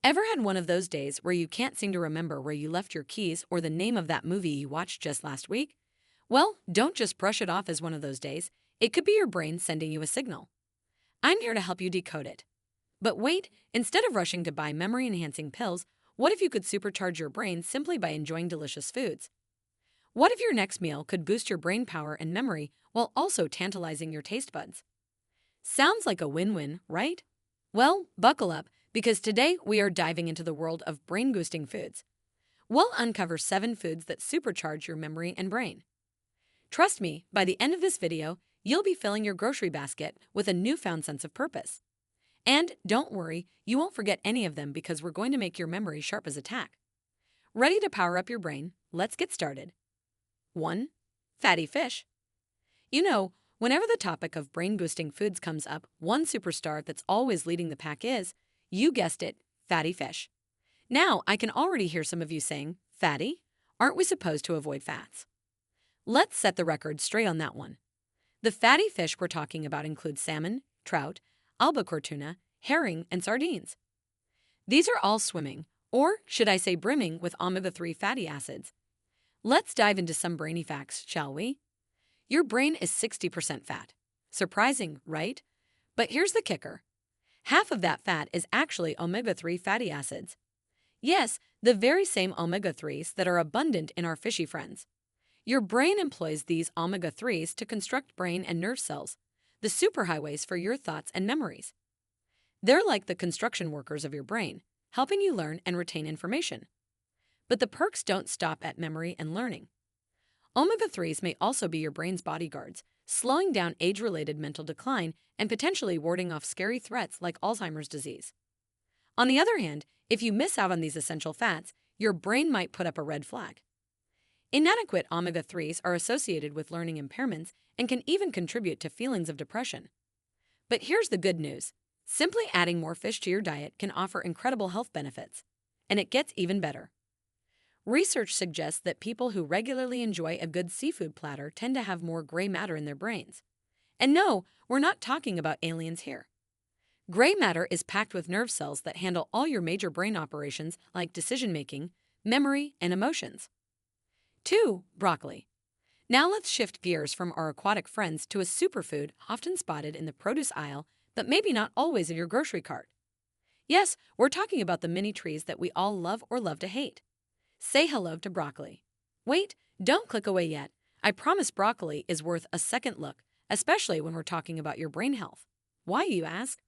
Ever had one of those days where you can't seem to remember where you left your keys or the name of that movie you watched just last week? Well, don't just brush it off as one of those days. It could be your brain sending you a signal. I'm here to help you decode it. But wait, instead of rushing to buy memory-enhancing pills, what if you could supercharge your brain simply by enjoying delicious foods? What if your next meal could boost your brain power and memory while also tantalizing your taste buds? Sounds like a win-win, right? Well, buckle up, because today we are diving into the world of brain-boosting foods. We'll uncover 7 foods that supercharge your memory and brain. Trust me, by the end of this video, you'll be filling your grocery basket with a newfound sense of purpose. And don't worry, you won't forget any of them because we're going to make your memory sharp as a tack. Ready to power up your brain? Let's get started. 1. Fatty fish. You know, whenever the topic of brain-boosting foods comes up, one superstar that's always leading the pack is, you guessed it, fatty fish. Now, I can already hear some of you saying, fatty? Aren't we supposed to avoid fats? Let's set the record straight on that one. The fatty fish we're talking about include salmon, trout, albacore tuna, herring, and sardines. These are all swimming, or should I say brimming, with omega-3 fatty acids. Let's dive into some brainy facts, shall we? Your brain is 60% fat. Surprising, right? But here's the kicker. Half of that fat is actually omega-3 fatty acids. Yes, the very same omega-3s that are abundant in our fishy friends. Your brain employs these omega-3s to construct brain and nerve cells, the superhighways for your thoughts and memories. They're like the construction workers of your brain, helping you learn and retain information. But the perks don't stop at memory and learning. Omega-3s may also be your brain's bodyguards, slowing down age-related mental decline and potentially warding off scary threats like Alzheimer's disease. On the other hand, if you miss out on these essential fats, your brain might put up a red flag. Inadequate omega-3s are associated with learning impairments and can even contribute to feelings of depression. But here's the good news. Simply adding more fish to your diet can offer incredible health benefits. And it gets even better. Research suggests that people who regularly enjoy a good seafood platter tend to have more gray matter in their brains. And no, we're not talking about aliens here. Gray matter is packed with nerve cells that handle all your major brain operations like decision-making, memory, and emotions. 2. Broccoli. Now let's shift gears from our aquatic friends to a superfood often spotted in the produce aisle, but maybe not always in your grocery cart. Yes, we're talking about the mini trees that we all love or love to hate. Say hello to broccoli. Wait, don't click away yet. I promise broccoli is worth a second look, especially when we're talking about your brain health. Why, you ask?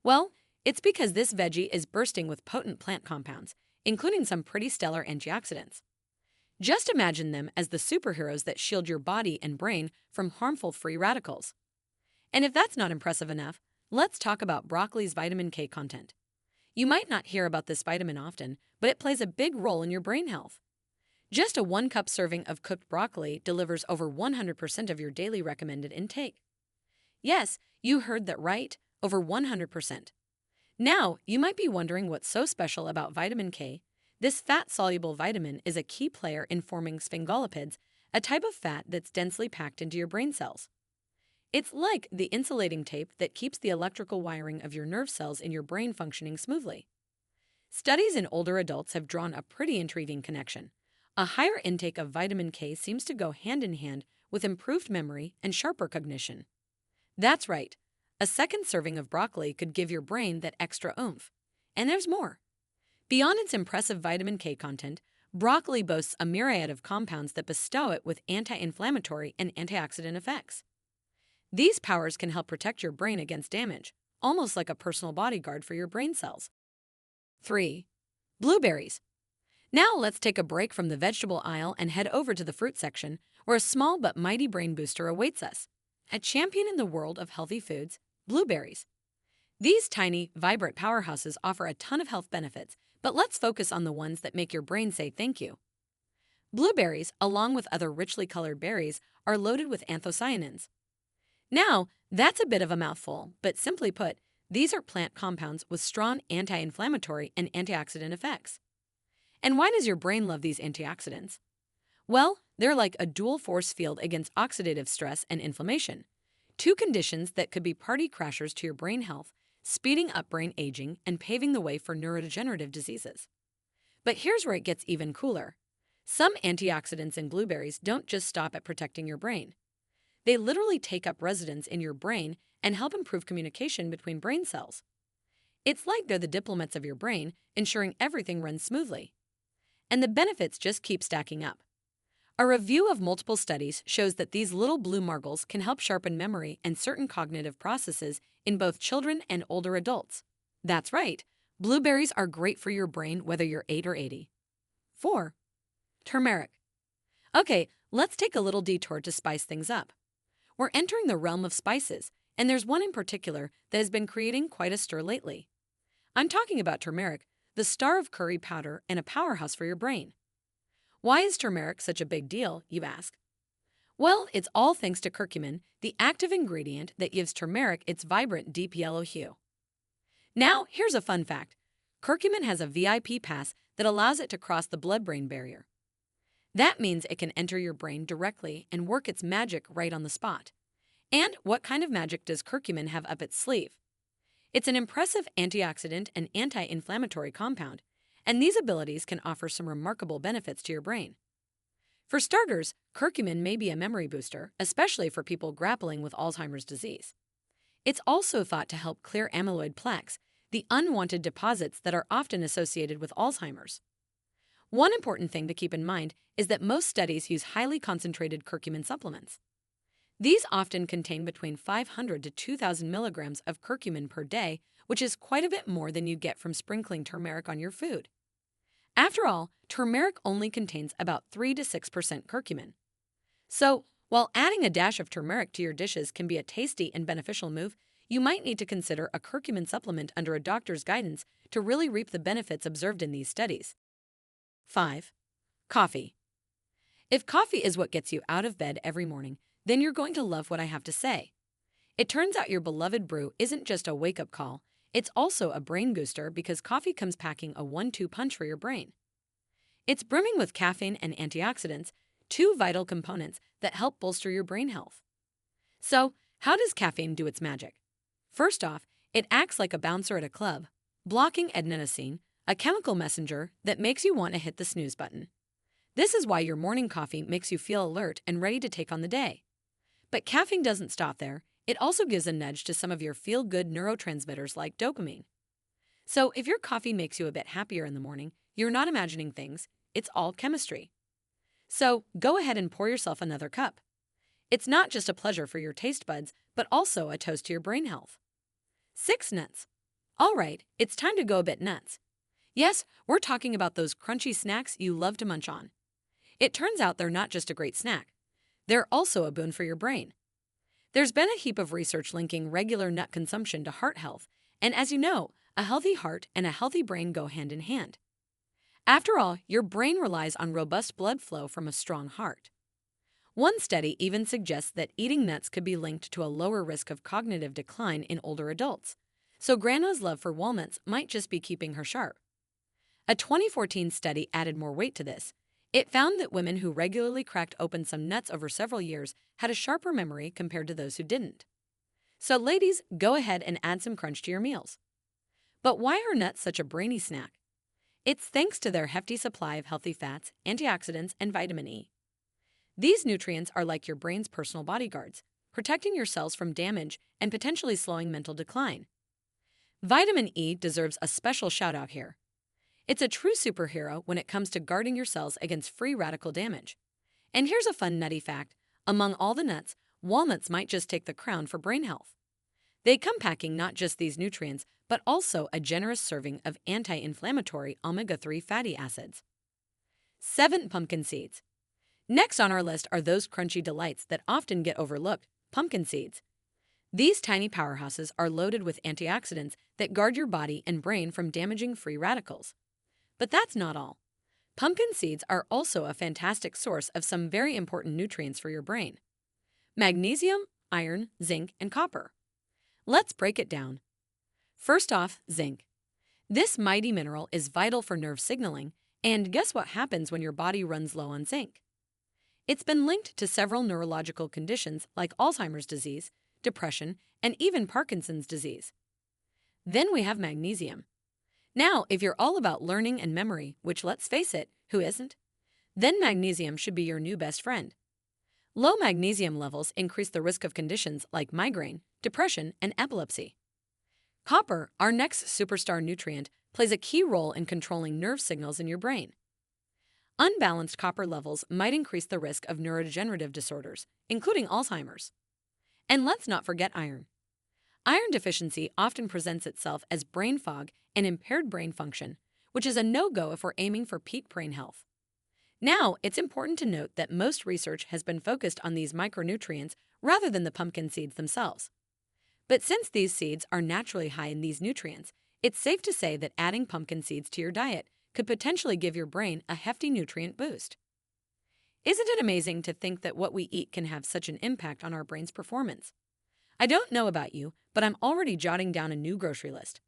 Well, it's because this veggie is bursting with potent plant compounds, including some pretty stellar antioxidants. Just imagine them as the superheroes that shield your body and brain from harmful free radicals. And if that's not impressive enough, let's talk about broccoli's vitamin K content. You might not hear about this vitamin often, but it plays a big role in your brain health. Just a 1-cup serving of cooked broccoli delivers over 100% of your daily recommended intake. Yes, you heard that right, over 100%. Now, you might be wondering what's so special about vitamin K. This fat-soluble vitamin is a key player in forming sphingolipids, a type of fat that's densely packed into your brain cells. It's like the insulating tape that keeps the electrical wiring of your nerve cells in your brain functioning smoothly. Studies in older adults have drawn a pretty intriguing connection. A higher intake of vitamin K seems to go hand in hand with improved memory and sharper cognition. That's right. A second serving of broccoli could give your brain that extra oomph. And there's more. Beyond its impressive vitamin K content, broccoli boasts a myriad of compounds that bestow it with anti-inflammatory and antioxidant effects. These powers can help protect your brain against damage, almost like a personal bodyguard for your brain cells. 3. Blueberries. Now let's take a break from the vegetable aisle and head over to the fruit section, where a small but mighty brain booster awaits us. A champion in the world of healthy foods, blueberries. These tiny, vibrant powerhouses offer a ton of health benefits, but let's focus on the ones that make your brain say thank you. Blueberries, along with other richly colored berries, are loaded with anthocyanins. Now, that's a bit of a mouthful, but simply put, these are plant compounds with strong anti-inflammatory and antioxidant effects. And why does your brain love these antioxidants? Well, they're like a dual force field against oxidative stress and inflammation, two conditions that could be party crashers to your brain health, speeding up brain aging and paving the way for neurodegenerative diseases. But here's where it gets even cooler. Some antioxidants in blueberries don't just stop at protecting your brain. They literally take up residence in your brain and help improve communication between brain cells. It's like they're the diplomats of your brain, ensuring everything runs smoothly. And the benefits just keep stacking up. A review of multiple studies shows that these little blue marbles can help sharpen memory and certain cognitive processes in both children and older adults. That's right, blueberries are great for your brain whether you're 8 or 80. 4. Turmeric. Okay, let's take a little detour to spice things up. We're entering the realm of spices, and there's one in particular that has been creating quite a stir lately. I'm talking about turmeric, the star of curry powder and a powerhouse for your brain. Why is turmeric such a big deal, you ask? Well, it's all thanks to curcumin, the active ingredient that gives turmeric its vibrant deep yellow hue. Now, here's a fun fact. Curcumin has a VIP pass that allows it to cross the blood-brain barrier. That means it can enter your brain directly and work its magic right on the spot. And what kind of magic does curcumin have up its sleeve? It's an impressive antioxidant and anti-inflammatory compound, and these abilities can offer some remarkable benefits to your brain. For starters, curcumin may be a memory booster, especially for people grappling with Alzheimer's disease. It's also thought to help clear amyloid plaques, the unwanted deposits that are often associated with Alzheimer's. One important thing to keep in mind is that most studies use highly concentrated curcumin supplements. These often contain between 500 to 2,000 milligrams of curcumin per day, which is quite a bit more than you get from sprinkling turmeric on your food. After all, turmeric only contains about 3 to 6% curcumin. So, while adding a dash of turmeric to your dishes can be a tasty and beneficial move, you might need to consider a curcumin supplement under a doctor's guidance to really reap the benefits observed in these studies. 5. Coffee. If coffee is what gets you out of bed every morning, then you're going to love what I have to say. It turns out your beloved brew isn't just a wake-up call, it's also a brain booster because coffee comes packing a 1-2 punch for your brain. It's brimming with caffeine and antioxidants, two vital components that help bolster your brain health. So, how does caffeine do its magic? First off, it acts like a bouncer at a club, blocking adenosine, a chemical messenger that makes you want to hit the snooze button. This is why your morning coffee makes you feel alert and ready to take on the day. But caffeine doesn't stop there. It also gives a nudge to some of your feel-good neurotransmitters like dopamine. So if your coffee makes you a bit happier in the morning, you're not imagining things, it's all chemistry. So go ahead and pour yourself another cup. It's not just a pleasure for your taste buds, but also a toast to your brain health. 6. Nuts. All right, it's time to go a bit nuts. Yes, we're talking about those crunchy snacks you love to munch on. It turns out they're not just a great snack. They're also a boon for your brain. There's been a heap of research linking regular nut consumption to heart health, and as you know, a healthy heart and a healthy brain go hand in hand. After all, your brain relies on robust blood flow from a strong heart. One study even suggests that eating nuts could be linked to a lower risk of cognitive decline in older adults, so Grandma's love for walnuts might just be keeping her sharp. A 2014 study added more weight to this. It found that women who regularly cracked open some nuts over several years had a sharper memory compared to those who didn't. So ladies, go ahead and add some crunch to your meals. But why are nuts such a brainy snack? It's thanks to their hefty supply of healthy fats, antioxidants, and vitamin E. These nutrients are like your brain's personal bodyguards, protecting your cells from damage and potentially slowing mental decline. Vitamin E deserves a special shout-out here. It's a true superhero when it comes to guarding your cells against free radical damage. And here's a fun nutty fact. Among all the nuts, walnuts might just take the crown for brain health. They come packing not just these nutrients, but also a generous serving of anti-inflammatory omega-3 fatty acids. 7. Pumpkin seeds. Next on our list are those crunchy delights that often get overlooked, pumpkin seeds. These tiny powerhouses are loaded with antioxidants that guard your body and brain from damaging free radicals. But that's not all. Pumpkin seeds are also a fantastic source of some very important nutrients for your brain: magnesium, iron, zinc, and copper. Let's break it down. First off, zinc. This mighty mineral is vital for nerve signaling, and guess what happens when your body runs low on zinc? It's been linked to several neurological conditions like Alzheimer's disease, depression, and even Parkinson's disease. Then we have magnesium. Now, if you're all about learning and memory, which let's face it, who isn't? Then magnesium should be your new best friend. Low magnesium levels increase the risk of conditions like migraine, depression, and epilepsy. Copper, our next superstar nutrient, plays a key role in controlling nerve signals in your brain. Unbalanced copper levels might increase the risk of neurodegenerative disorders, including Alzheimer's. And let's not forget iron. Iron deficiency often presents itself as brain fog and impaired brain function, which is a no-go if we're aiming for peak brain health. Now, it's important to note that most research has been focused on these micronutrients rather than the pumpkin seeds themselves. But since these seeds are naturally high in these nutrients, it's safe to say that adding pumpkin seeds to your diet could potentially give your brain a hefty nutrient boost. Isn't it amazing to think that what we eat can have such an impact on our brain's performance? I don't know about you, but I'm already jotting down a new grocery list.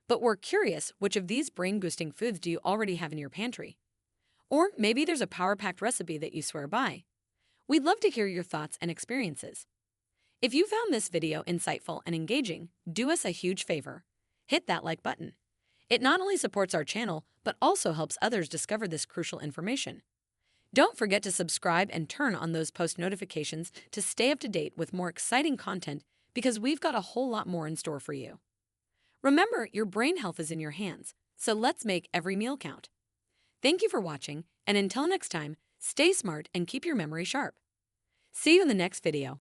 But we're curious, which of these brain-boosting foods do you already have in your pantry? Or maybe there's a power-packed recipe that you swear by. We'd love to hear your thoughts and experiences. If you found this video insightful and engaging, do us a huge favor. Hit that like button. It not only supports our channel, but also helps others discover this crucial information. Don't forget to subscribe and turn on those post notifications to stay up to date with more exciting content because we've got a whole lot more in store for you. Remember, your brain health is in your hands, so let's make every meal count. Thank you for watching, and until next time, stay smart and keep your memory sharp. See you in the next video.